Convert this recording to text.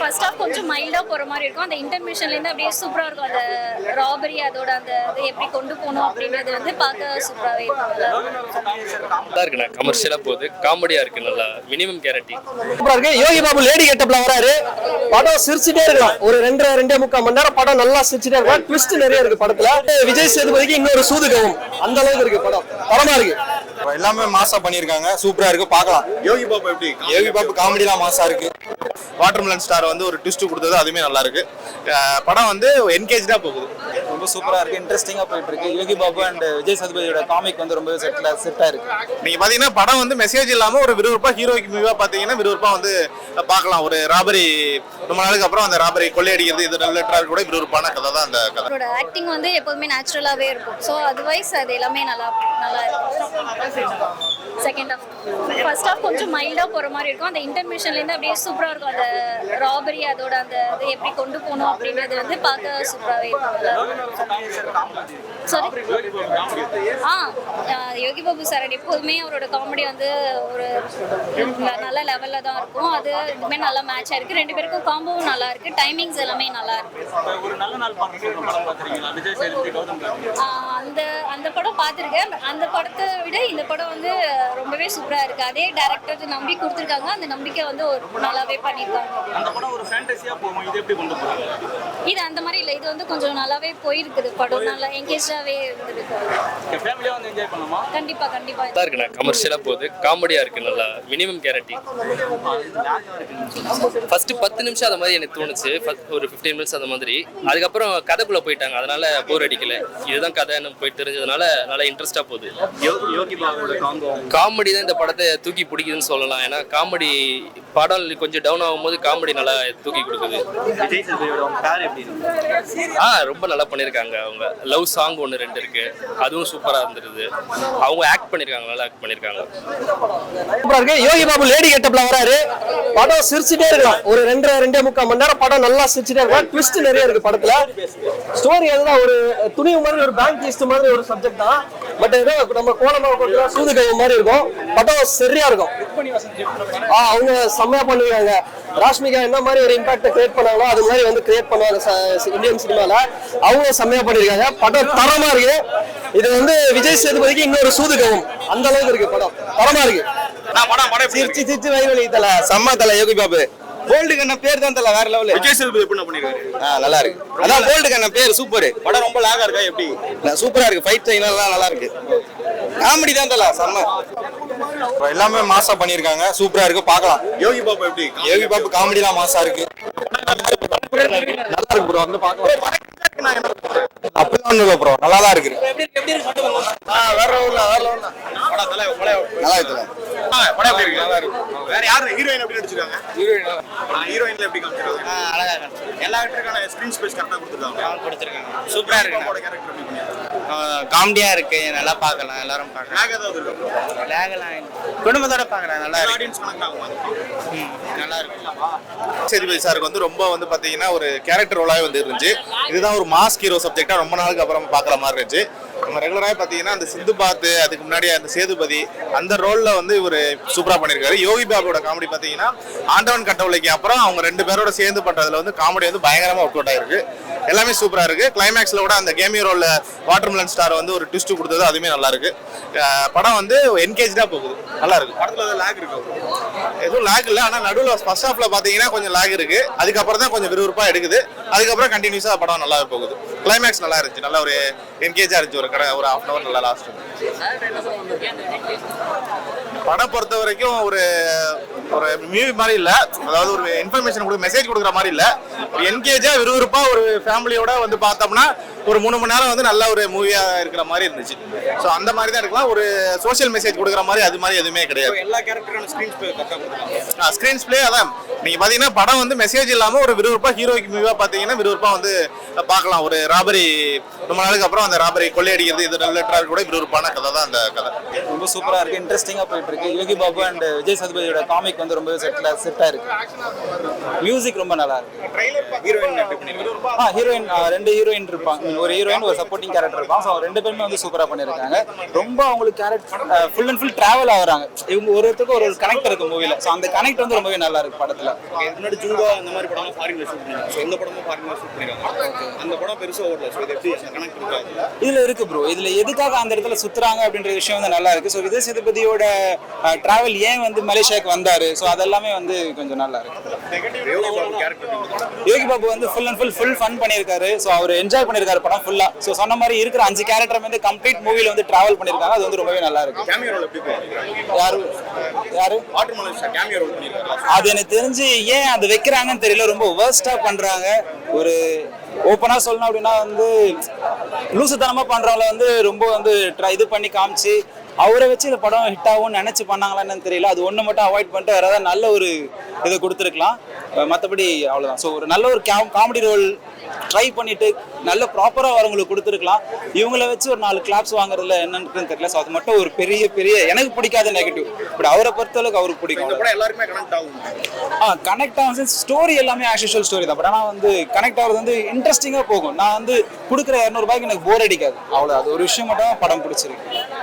First half கொஞ்சம் மைல்டா போற மாதிரி இருக்கும். அந்த இன்டர்மிஷன்ல இருந்து அப்படியே சூப்பரா இருக்கும். அந்த ராபரி அதோட அந்த இது எப்படி கொண்டு போகணும் அப்படின்றது வந்து பார்க்க சூப்பராகவே இருக்கும். நல்லா இருக்குண்ணா, கமர்ஷியலா போகுது, காமெடியா இருக்கு, நல்லா மினிமம் கேரண்டி சூப்பரா இருக்கு. யோகி பாபு லேடி கெட்டப்ல வராரு. படம் சிரிச்சுட்டே இருக்கலாம். ஒரு 2.5 மணி நேரம் படம் நல்லா சிரிச்சுட்டே இருக்கலாம். ட்விஸ்ட் நிறைய இருக்கு படத்துல. விஜய் சேதுபதிக்கு இன்னொரு சூதுகவும் அந்த அளவுக்கு இருக்கு படம். தரமா இருக்கு. எல்லாமே மாசா பண்ணிருக்காங்க, சூப்பரா இருக்கு, பார்க்கலாம். யோகி பாபு எப்படி? யோகி பாபு காமெடிலாம் மாசா இருக்கு. வாட்டர்மெலன் ஸ்டார் வந்து ஒரு ட்விஸ்ட் கொடுத்தது, அதுவுமே நல்லா இருக்கு. படம் வந்து என்கேஜா போகுது, ரொம்ப சூப்பரா இருக்கு, இன்ட்ரெஸ்டிங்கா போயிட்டு இருக்கு. யோகி பாபு அண்ட் விஜய் சேதுபதியோட காமிக் வந்து ரொம்ப செட்டா இருக்கு. நீங்க பாத்தீங்கன்னா படம் வந்து மெசேஜ் இல்லாம ஒரு விறுவிறுப்பா ஹீரோய்க்கு மூவியா பாத்தீங்கன்னா விறுவிறுப்பா வந்து பார்க்கலாம். ஒரு ராபரி ரொம்ப நாளுக்கு அப்புறம் அந்த ராபரி கொள்ளையடிக்கிறது இது ரிலேட்டட் கூட விறுவிறுப்பான கதை தான் அந்த கதை. அவரோட ஆக்டிங் வந்து எப்போதுமே நேச்சுரலாவே இருக்கும். ஸோ அதுவைஸ் அது எல்லாமே நல்லா இருக்கும். செகண்ட் ஹாஃப் ஃபர்ஸ்ட் ஹாஃப் கொஞ்சம் மைல்டா போற மாதிரி இருக்கும். அந்த இன்டர்மிஷன்ல இருந்து அப்படியே சூப்பரா இருக்கும். அந்த ராபரி அதோட அந்த இது எப்படி கொண்டு போகணும் அப்படின்றது வந்து பார்க்க சூப்பராகவே இருக்கும். சாரி, யோகி பாபு சார் எப்போதுமே அவரோட காமெடி வந்து ஒரு நல்ல லெவல்ல தான் இருக்கும். அது இதுமே நல்லா மேட்ச் ஆயிருக்கு. ரெண்டு பேருக்கும் காம்போவும் நல்லா இருக்கு. டைமிங்ஸ் எல்லாமே நல்லா இருக்கு. அந்த படம் பார்த்துருக்கேன். அந்த படத்தை விட இந்த படம் வந்து ரொம்பவே சூப்பரா இருக்கு. அதே டைரக்டர் நம்பி கொடுத்துருக்காங்க. அந்த நம்பிக்கை வந்து ஒரு நல்லாவே பண்ணிருக்காங்க. இது அந்த மாதிரி இல்லை. இது வந்து கொஞ்சம் நல்லாவே போயிருக்குது. படம் நல்லா என்கேஜாவே இருந்திருக்கு. கண்டிப்பா கண்டிப்பா நல்லா இருக்குண்ணா, கமர்ஷியலா போகுது, காமெடியா இருக்கு, நல்லா மினிமம் கேரண்டி. ஃபர்ஸ்ட் 10 நிமிஷம் அந்த மாதிரி எனக்கு தோணுச்சு, ஒரு 15 மினிட்ஸ் அந்த மாதிரி. அதுக்கப்புறம் கதைக்குள்ள போயிட்டாங்க, அதனால போர் அடிக்கல. இதுதான் கதைன்னு போய் தெரிஞ்சதுனால நல்லா இன்ட்ரெஸ்டா போகுது. காமெடி தான் இந்த படத்தை தூக்கி பிடிக்குதுன்னு சொல்லலாம். ஏன்னா காமெடி படம் கொஞ்சம் டவுன் ஆகும்போது காமெடி நல்லா தூக்கி கொடுக்குது. ரொம்ப நல்லா பண்ணியிருக்காங்க. அவங்க லவ் சாங் 1-2 இருக்கு, அதுவும் சூப்பரா இருந்துருது. அவங்க ஆக்ட் பண்ணிருக்காங்க, நல்லா ஆக்ட் பண்ணிருக்காங்க. சூப்பரா இருக்கு. யோகி பாபு லேடி கெட்டப்ல வராரு. படம் சிரிச்சுட்டே இருக்கலாம். ஒரு 2.5 மணி நேரம் படம் நல்லா சிரிச்சுட்டே இருக்கலாம். ட்விஸ்ட் நிறைய இருக்கு படத்துல. ஸ்டோரி அதுதான், ஒரு துணிவு மாதிரி, ஒரு பேங்க் லிஸ்ட் மாதிரி ஒரு சப்ஜெக்ட் தான். பட் ஏதோ நம்ம கோலமா சூதுகவு மாதிரி இருக்கும். படம் சரியா இருக்கும். அவங்க செம்மையா பண்ணிருக்காங்க. ராஷ்மிகா என்ன மாதிரி ஒரு இம்பாக்ட் கிரியேட் பண்ணாங்களோ அது மாதிரி வந்து கிரியேட் பண்ணுவாங்க இந்தியன் சினிமால. அவங்க செம்மையா பண்ணிருக்காங்க. படம் தரமா இருக்கு. இது வந்து விஜய் சேதுபதிக்கு இன்னொரு சூதுகவும் அந்த அளவுக்கு இருக்கு. படம் தரமா இருக்கு. சிரிச்சு சிரிச்சு வயிறு தல செம்ம தல யோகி பாபு. கோல்டு கண்ண பேர் தான் தல வேற லெவல். விஜய் சேதுபதி எப்படி பண்ணிருக்காரு? நல்லா இருக்கு. அதான் கோல்டு கண்ண பேர் சூப்பர். படம் ரொம்ப லாகா இருக்கா எப்படி? சூப்பரா இருக்கு. ஃபைட் சீன் எல்லாம் நல்லா இருக்கு. காமெடி தான் தல செம்ம. எல்லாமே மாசா பண்ணிருக்காங்க, சூப்பரா இருக்கு, பார்க்கலாம். யோகி பாபு எப்படி? யோகி பாபு காமெடிலாம் மாசா இருக்கு, நல்லா இருக்கு ப்ரோ. வந்து பார்க்கலாம். அப்படிதான் ஒண்ணு ப்ரோ, நல்லா தான் இருக்கு. வேற ஊர்ல நல்லா இருக்கு. படம் எப்படி இருக்கு? நல்லா இருக்கு. வேற யாரு ஹீரோயின் எப்படி நடிச்சிருக்காங்க? ஹீரோயின்ல எப்படி காமிச்சிருக்காங்க? அழகா இருக்கு. எல்லா ஆக்டருக்கான ஸ்கிரீன் ஸ்பேஸ் கரெக்ட்டா கொடுத்திருக்காங்க. சூப்பரா இருக்கு. கேரக்டர் எப்படி பண்ணிருக்காங்க? காமெடியா இருக்கு, நல்லா பார்க்கலாம், எல்லாரும் பார்க்கலாம். லாக் ஏதாவது இருக்கா? லேகலாம் குடும்பத்தோட பார்க்கலாம், நல்லா இருக்கு. ஆடியன்ஸ் கனெக்ட் ஆகுமா? நல்லா இருக்கு. சேதுபதி சாருக்கு வந்து ரொம்ப வந்து பாத்தீங்கன்னா ஒரு கேரக்டர் ரோலாவே வந்து இருந்துச்சு. இதுதான் ஒரு மாஸ் ஹீரோ சப்ஜெக்டா ரொம்ப நாளுக்கு அப்புறம் பாக்குற மாதிரி இருந்துச்சு. நம்ம ரெகுலராக பார்த்தீங்கன்னா அந்த சிந்து பாத்து, அதுக்கு முன்னாடி அந்த சேதுபதி, அந்த ரோல்ல வந்து இவர் சூப்பரா பண்ணியிருக்காரு. யோகி பாபுவோட காமெடி பார்த்தீங்கன்னா ஆண்டவன் கட்டவுளைக்கு அப்புறம் அவங்க 2 பேரோட சேர்ந்து பண்றதுல வந்து காமெடி வந்து பயங்கரமா ஒர்க் அவுட் ஆயிருக்கு. எல்லாமே சூப்பரா இருக்கு. கிளைமேக்ஸ்ல கூட அந்த கேமியோ ரோல்ல வாட்டர்மெலன் ஸ்டார் வந்து ஒரு ட்விஸ்ட் கொடுத்தது, அதுவுமே நல்லா இருக்கு. படம் வந்து என்கேஜா போகுது, நல்லா இருக்கு. படத்துல ஏதாவது லாக் இருக்கு? எதுவும் லாக் இல்லை, ஆனால் நடுவில் ஃபர்ஸ்ட் ஹாஃப்ல பார்த்தீங்கன்னா கொஞ்சம் லாக் இருக்கு. அதுக்கப்புறம் தான் கொஞ்சம் விறுவிறுப்பா எடுக்குது. அதுக்கப்புறம் கண்டினியூஸா படம் நல்லா போகுது. கிளைமேக்ஸ் நல்லா இருந்துச்சு, நல்லா ஒரு என்கேஜா இருந்துச்சு. ஒரு ½ hour நல்லா லாஸ்ட். படம் பொறுத்த வரைக்கும் ஒரு ஒரு மூவி மாதிரி இல்ல, அதாவது ஒரு இன்ஃபர்மேஷன் கொடுக்க மெசேஜ் கொடுக்குற மாதிரி இல்ல. என்கேஜா விறுவிறுப்பா ஒரு ஃபேமிலியோட வந்து பார்த்தோம்னா ஒரு 3 மணி நேரம் வந்து நல்ல ஒரு மூவியா இருக்கிற மாதிரி இருந்துச்சு. ஸோ அந்த மாதிரி தான் இருக்கலாம். ஒரு சோஷியல் மெசேஜ் கொடுக்குற மாதிரி அது மாதிரி எதுவுமே கிடையாது. எல்லா கேரக்டரான ஸ்கிரீன் பிளே அதான் நீங்க பாத்தீங்கன்னா படம் வந்து மெசேஜ் இல்லாம ஒரு விறுவிறுப்பா ஹீரோய்க்கு மூவியா பாத்தீங்கன்னா விறுவிறுப்பா வந்து பார்க்கலாம். ஒரு ராபரி ரொம்ப நாளுக்கு அப்புறம் அந்த ராபரி கொள்ளையடிக்கிறது இது ரிலேட்டட் கூட விறுவிறுப்பான கதை தான் அந்த கதை. ரொம்ப சூப்பரா இருக்கு, இன்ட்ரெஸ்டிங்கா போயிட்டு இருக்கு. யோகி பாபு அண்ட் விஜய் சேதுபதியோட காமிக் வந்து ரொம்ப செட்டா இருக்கு. மியூசிக் ரொம்ப நல்லா இருக்கு. ஹீரோயின் 2 ஹீரோயின் இருப்பாங்க. ஒரு ஹீரோயின் ஒரு சப்போர்ட்டிங் கேரக்டர் இருக்கும். ஸோ ரெண்டு பேருமே வந்து சூப்பராக பண்ணியிருக்காங்க. ரொம்ப அவங்களுக்கு character full and full travel ஆகுறாங்க. இவங்க ஒருத்தருக்கும் ஒரு கனெக்ட் இருக்கு மூவில. ஸோ அந்த கனெக்ட் வந்து ரொம்பவே நல்லா இருக்கு படத்துல. முன்னாடி ஜூடோ அந்த மாதிரி படம் ஃபாரின்ல ஷூட் பண்ணிருக்காங்க. ஸோ இந்த படமும் ஃபாரின்ல ஷூட் பண்ணிருக்காங்க. அந்த படம் பெருசா ஓடல. ஸோ இது எப்படி கனெக்ட் இருக்காது இதுல இருக்கு ப்ரோ. இதுல எதுக்காக அந்த இடத்துல சுத்துறாங்க அப்படின்ற விஷயம் வந்து நல்லா இருக்கு. ஸோ விஜய் சேதுபதியோட டிராவல் ஏன் வந்து மலேசியாவுக்கு வந்தாரு, ஸோ அதெல்லாமே வந்து கொஞ்சம் நல்லா இருக்கு. யோகி பாபு வந்து ஃபுல் அண்ட் ஃபுல் ஃபன் பண்ணியிருக்காரு. ஸோ அவர் என்ஜாய் பண்ணியிருக்காரு படம் ஃபுல்லா. ஸோ சொன்ன மாதிரி இருக்கிற 5 கேரக்டர் வந்து கம்ப்ளீட் மூவில வந்து டிராவல் பண்ணியிருக்காங்க. அது வந்து ரொம்பவே நல்லா இருக்கு. யாரு அது எனக்கு தெரிஞ்சு ஏன் அது வைக்கிறாங்கன்னு தெரியல. ரொம்ப வேர்ஸ்டா பண்றாங்க. ஒரு ஓப்பனா சொல்லணும் அப்படின்னா வந்து லூசுத்தனமா பண்றவங்கள வந்து ரொம்ப வந்து இது பண்ணி காமிச்சு அவரை வச்சு இந்த படம் ஹிட் ஆகும்னு நினைச்சு பண்ணாங்களான்னு தெரியல. அது ஒன்று மட்டும் அவாய்ட் பண்ணிட்டு வேற ஏதாவது நல்ல ஒரு இதை கொடுத்துருக்கலாம். மற்றபடி அவ்வளோதான். ஸோ ஒரு நல்ல ஒரு காமெடி ரோல் ட்ரை பண்ணிட்டு நல்ல ப்ராப்பராக வரவங்களுக்கு கொடுத்துருக்கலாம். இவங்கள வச்சு ஒரு 4 கிளாப்ஸ் வாங்குறதுல என்னன்னு தெரியல. ஸோ அது மட்டும் ஒரு பெரிய எனக்கு பிடிக்காத நெகட்டிவ். பட் அவரை பொறுத்தளவுக்கு அவருக்கு பிடிக்கும். கனெக்ட் ஆகும். ஸ்டோரி எல்லாமே ஆஸ் யூஷுவல் ஸ்டோரி தான். பட் ஆனால் வந்து கனெக்ட் ஆகிறது வந்து இன்ட்ரெஸ்டிங்காக போகும். நான் வந்து கொடுக்குற 200 ரூபாய்க்கு எனக்கு போர் அடிக்காது. அவ்வளோ அது ஒரு விஷயம் மட்டும் படம் பிடிச்சிருக்கு.